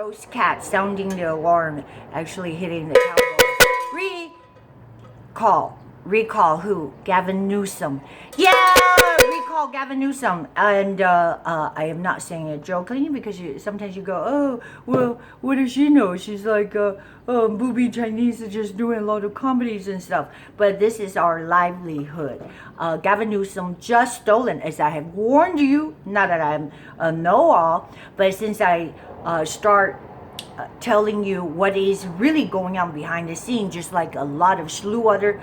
Ghost cat sounding the alarm, actually hitting the cowboy. Recall who? Gavin Newsome. Yeah, recall Gavin Newsome. And I am not saying it jokingly because sometimes you go, oh, well, what does she know? She's like, booby Chinese is just doing a lot of comedies and stuff. But this is our livelihood. Gavin Newsome just stolen, as I have warned you, not that I'm a know-all, but since I start telling you what is really going on behind the scenes, just like a lot of slew other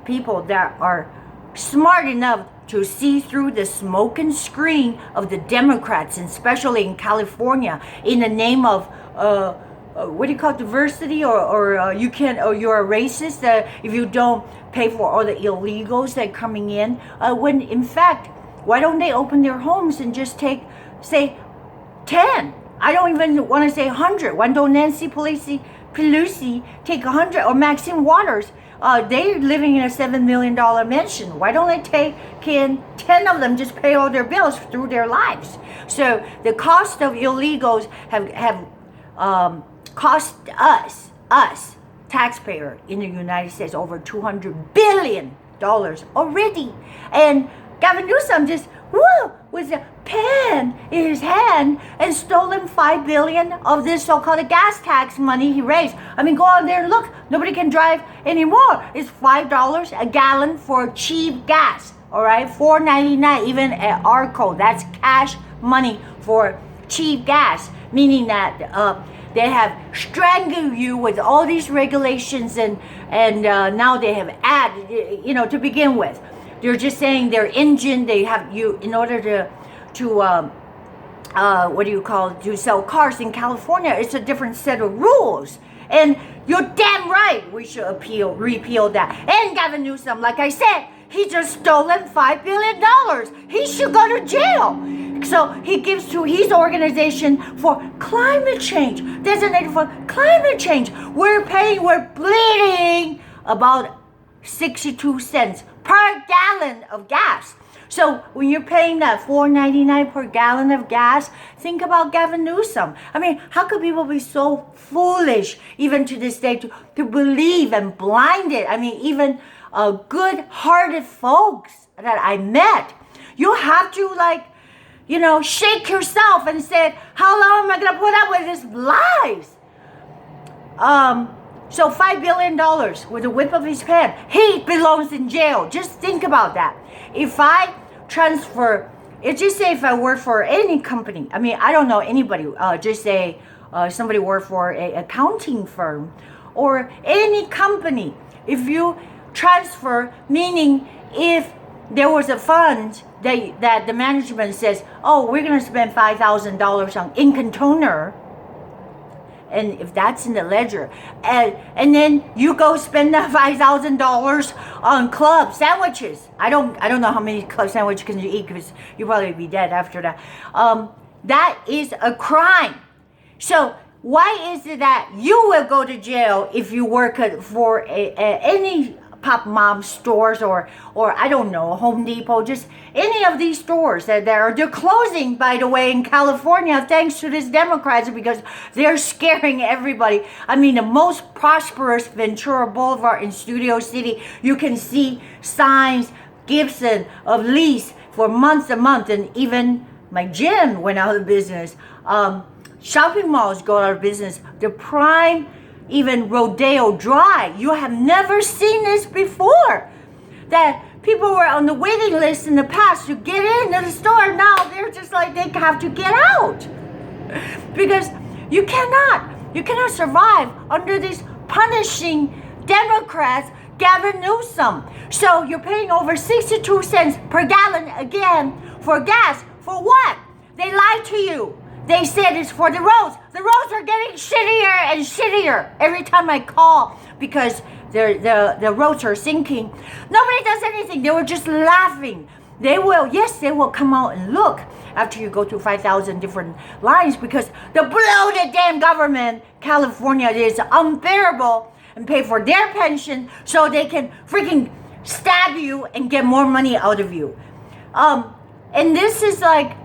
people that are smart enough to see through the smoke and screen of the Democrats, and especially in California, in the name of what do you call it, diversity, or you can't, or you're a racist if you don't pay for all the illegals that are coming in, when in fact, why don't they open their homes and just take, say, 10? I don't even want to say 100. Why don't Nancy Pelosi take 100, or Maxine Waters? They're living in a $7 million mansion. Why don't they take in 10 of them, just pay all their bills through their lives? So the cost of illegals have cost us taxpayer in the United States over $200 billion already. And Gavin Newsome just with a pen in his hand and stolen $5 billion of this so-called gas tax money he raised. I mean, go out there and look. Nobody can drive anymore. It's $5 a gallon for cheap gas. All right, $4.99 even at Arco. That's cash money for cheap gas, meaning that they have strangled you with all these regulations, and now they have added, to begin with. They're just saying their engine, they have you, in order to what do you call it, to sell cars in California, it's a different set of rules. And you're damn right we should repeal that. And Gavin Newsome, like I said, he just stolen $5 billion. He should go to jail. So he gives to his organization for climate change, designated for climate change. We're bleeding about 62 cents per gallon of gas. So when you're paying that $4.99 per gallon of gas, think about Gavin Newsome. I mean, how could people be so foolish, even to this day, to believe and blinded? I mean, even good-hearted folks that I met, you have to shake yourself and say, how long am I going to put up with these lies? So $5 billion with a whip of his pen, he belongs in jail. Just think about that. If I transfer, just say if I work for any company, I mean, I don't know anybody, just say somebody work for an accounting firm or any company. If you transfer, meaning if there was a fund that the management says, oh, we're going to spend $5,000 on ink and toner, and if that's in the ledger, and then you go spend that $5,000 on club sandwiches. I don't know how many club sandwiches can you eat, because you'll probably be dead after that. That is a crime. So why is it that you will go to jail if you work for any Pop Mom stores or I don't know, Home Depot, just any of these stores they're closing, by the way, in California, thanks to these Democrats, because they're scaring everybody. I mean, the most prosperous Ventura Boulevard in Studio City, you can see signs, Gibson, of lease for months and months, and even my gym went out of business. Shopping malls go out of business. The prime, even Rodeo Drive, you have never seen this before. That people were on the waiting list in the past to get into the store. Now they're just like, they have to get out. Because you cannot survive under these punishing Democrats, Gavin Newsome. So you're paying over 62 cents per gallon again for gas. For what? They lied to you. They said it's for the roads. The roads are getting shittier and shittier every time I call, because the roads are sinking. Nobody does anything. They were just laughing. They will come out and look after you go through 5,000 different lines, because the bloated damn government, California, is unbearable, and pay for their pension so they can freaking stab you and get more money out of you. And this is like,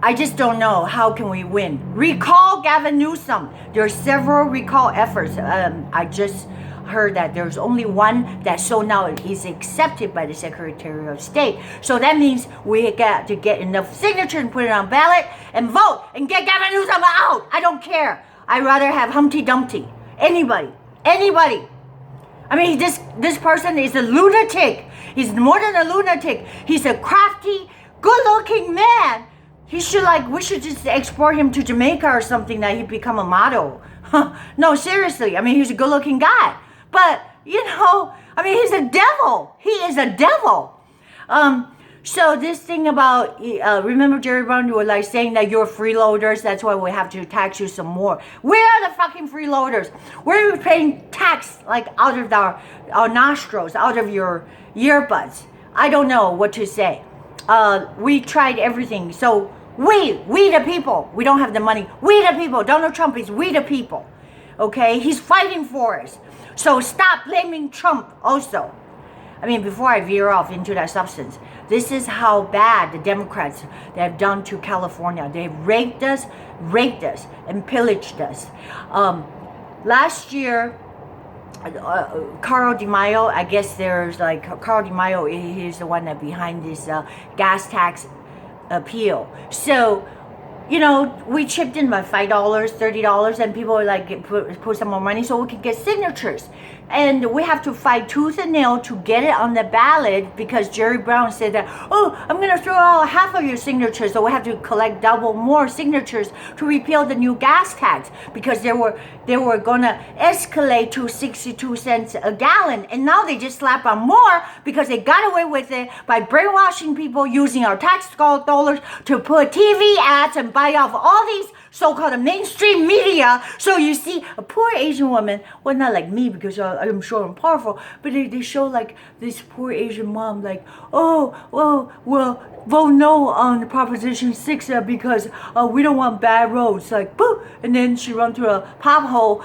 I just don't know how can we win. Recall Gavin Newsome. There are several recall efforts. I just heard that there's only one that so now is accepted by the Secretary of State. So that means we got to get enough signatures and put it on ballot and vote and get Gavin Newsome out. I don't care. I'd rather have Humpty Dumpty. Anybody. I mean, this person is a lunatic. He's more than a lunatic. He's a crafty, good-looking man. We should just export him to Jamaica or something that he'd become a model. No, seriously. I mean, he's a good-looking guy. But, I mean, he's a devil. He is a devil. So this thing about, remember Jerry Brown, you were like saying that you're freeloaders. That's why we have to tax you some more. Where are the fucking freeloaders? We're paying tax like out of our nostrils, out of your earbuds. I don't know what to say. We tried everything. So we the people, we don't have the money. We the people, Donald Trump is we the people. Okay, he's fighting for us. So stop blaming Trump also. I mean, before I veer off into that substance, this is how bad the Democrats they have done to California. They've raped us, and pillaged us. Last year, Carl DeMaio, I guess there's like, Carl DeMaio, he's the one that behind this gas tax appeal. So, we chipped in by $5, $30, and people were like, put some more money so we could get signatures. And we have to fight tooth and nail to get it on the ballot because Jerry Brown said that, I'm going to throw out half of your signatures, so we have to collect double more signatures to repeal the new gas tax because they were going to escalate to 62 cents a gallon. And now they just slap on more because they got away with it by brainwashing people using our tax dollars to put TV ads and buy off all these so-called mainstream media. So you see a poor Asian woman, well, not like me because I'm sure I'm powerful, but they show like this poor Asian mom like, well, vote no on Proposition 6 because we don't want bad roads, like, boo, and then she run through a pothole.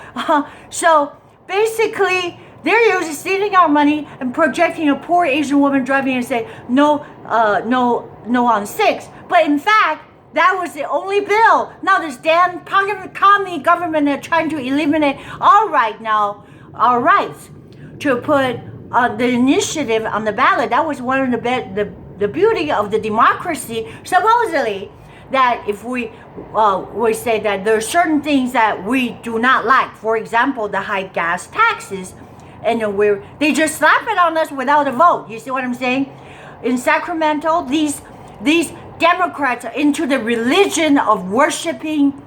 So basically, they're using stealing our money and projecting a poor Asian woman driving and say, no on 6. But in fact, that was the only bill. Now this damn commie government are trying to eliminate our rights to put the initiative on the ballot. That was one of the beauty of the democracy, supposedly, that if we say that there are certain things that we do not like. For example, the high gas taxes, and they just slap it on us without a vote. You see what I'm saying? In Sacramento, these Democrats are into the religion of worshiping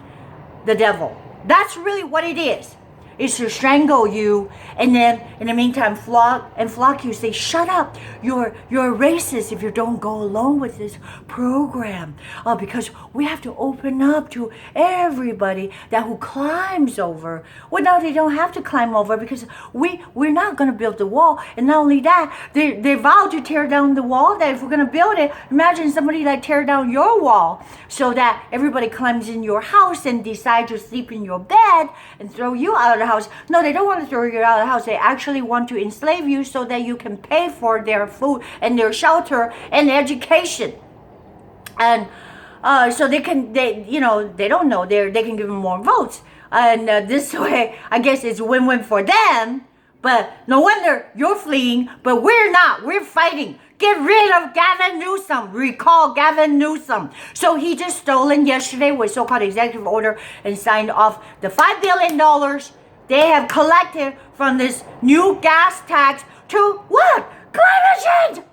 the devil. That's really what it is. It's to strangle you, and then in the meantime flock you, say, shut up, you're racist if you don't go along with this program, because we have to open up to everybody that who climbs over. Well, no, they don't have to climb over because we're not going to build the wall. And not only that, they vowed to tear down the wall, that if we're going to build it, imagine somebody that tear down your wall so that everybody climbs in your house and decide to sleep in your bed and throw you out of the house. No, they don't want to throw you out of the house. They actually want to enslave you so that you can pay for their food and their shelter and education. And so they don't know, they can give them more votes. And this way, I guess it's win-win for them. But no wonder you're fleeing, but we're not. We're fighting. Get rid of Gavin Newsome. Recall Gavin Newsome. So he just stolen yesterday with so-called executive order and signed off the $5 billion they have collected from this new gas tax to what? Climate change!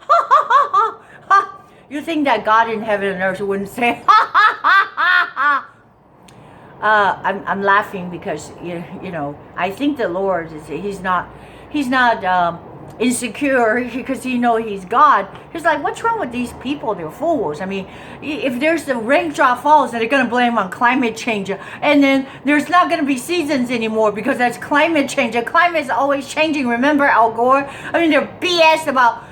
You think that God in heaven and earth wouldn't say, I'm laughing because, I think the Lord, he's not insecure because he's God. He's like, what's wrong with these people? They're fools. I mean, if there's the raindrop falls, then they're going to blame on climate change. And then there's not going to be seasons anymore because that's climate change. The climate is always changing. Remember Al Gore? I mean, they're BS about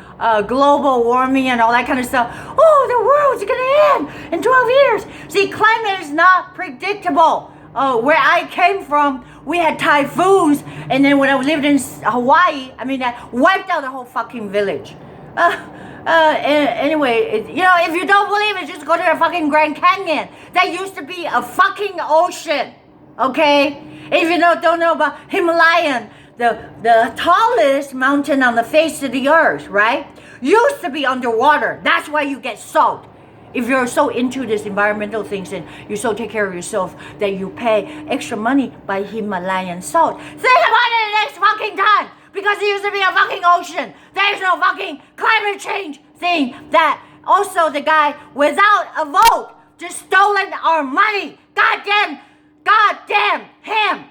global warming and all that kind of stuff. Oh, the world's going to end in 12 years. See, climate is not predictable. Where I came from, we had typhoons, and then when I lived in Hawaii, that wiped out the whole fucking village. Anyway, you know, if you don't believe it, just go to the fucking Grand Canyon. That used to be a fucking ocean. Okay? If you don't know about Himalayan, the tallest mountain on the face of the earth, right? Used to be underwater. That's why you get salt. If you're so into this environmental things and you so take care of yourself that you pay extra money by Himalayan salt. Think about it the next fucking time. Because it used to be a fucking ocean. There's no fucking climate change thing. That also the guy without a vote just stolen our money. Goddamn him.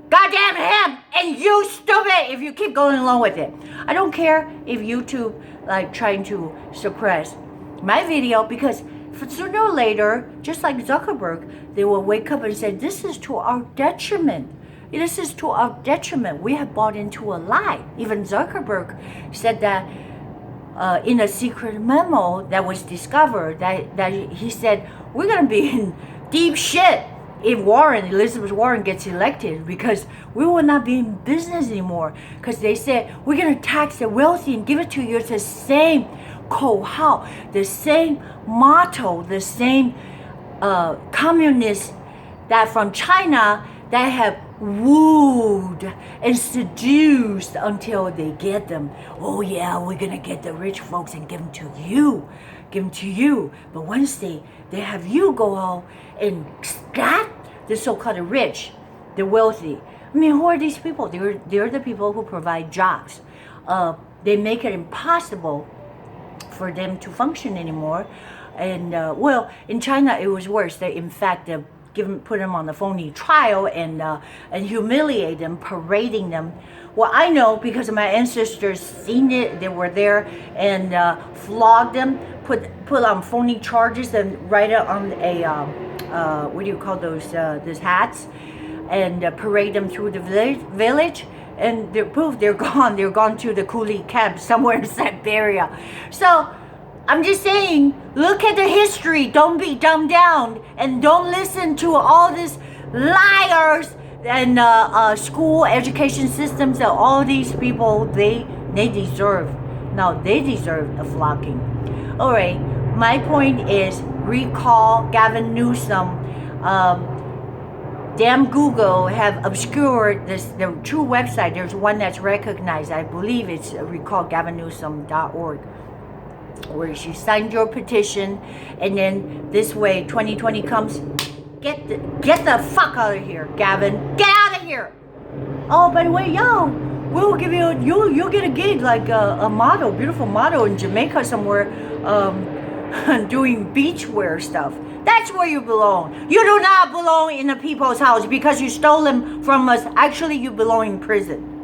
Goddamn him. And you stupid if you keep going along with it. I don't care if YouTube like trying to suppress my video, because sooner or later, just like Zuckerberg, they will wake up and say, this is to our detriment. This is to our detriment. We have bought into a lie. Even Zuckerberg said that in a secret memo that was discovered, that he said, we're going to be in deep shit if Elizabeth Warren gets elected, because we will not be in business anymore. Because they said, we're going to tax the wealthy and give it to you. It's the same口号, the same motto, the same communists that from China that have wooed and seduced until they get them. Oh yeah, we're gonna get the rich folks and give them to you. But once they have you go out and scat the so-called rich, the wealthy. I mean, who are these people? They're the people who provide jobs. They make it impossible for them to function anymore. And well, in China it was worse. They in fact put them on the phony trial and humiliate them, parading them. Well, I know because my ancestors seen it. They were there and flogged them, put on phony charges and write it on a what do you call those hats, and parade them through the village. And they're gone. They're gone to the coolie camp somewhere in Siberia. So I'm just saying, look at the history. Don't be dumbed down, and don't listen to all these liars and school education systems that all these people they deserve. No, they deserve a flocking. All right. My point is, recall Gavin Newsome. Damn Google have obscured the true website. There's one that's recognized. I believe it's recallgavinnewsome.org, where you signed your petition, and then this way 2020 comes, get the fuck out of here, Gavin. Get out of here. Oh, by the way, we'll give you'll get a gig like a model, beautiful model in Jamaica somewhere, doing beachwear stuff. That's where you belong. You do not belong in the people's house because you stole them from us. Actually, you belong in prison.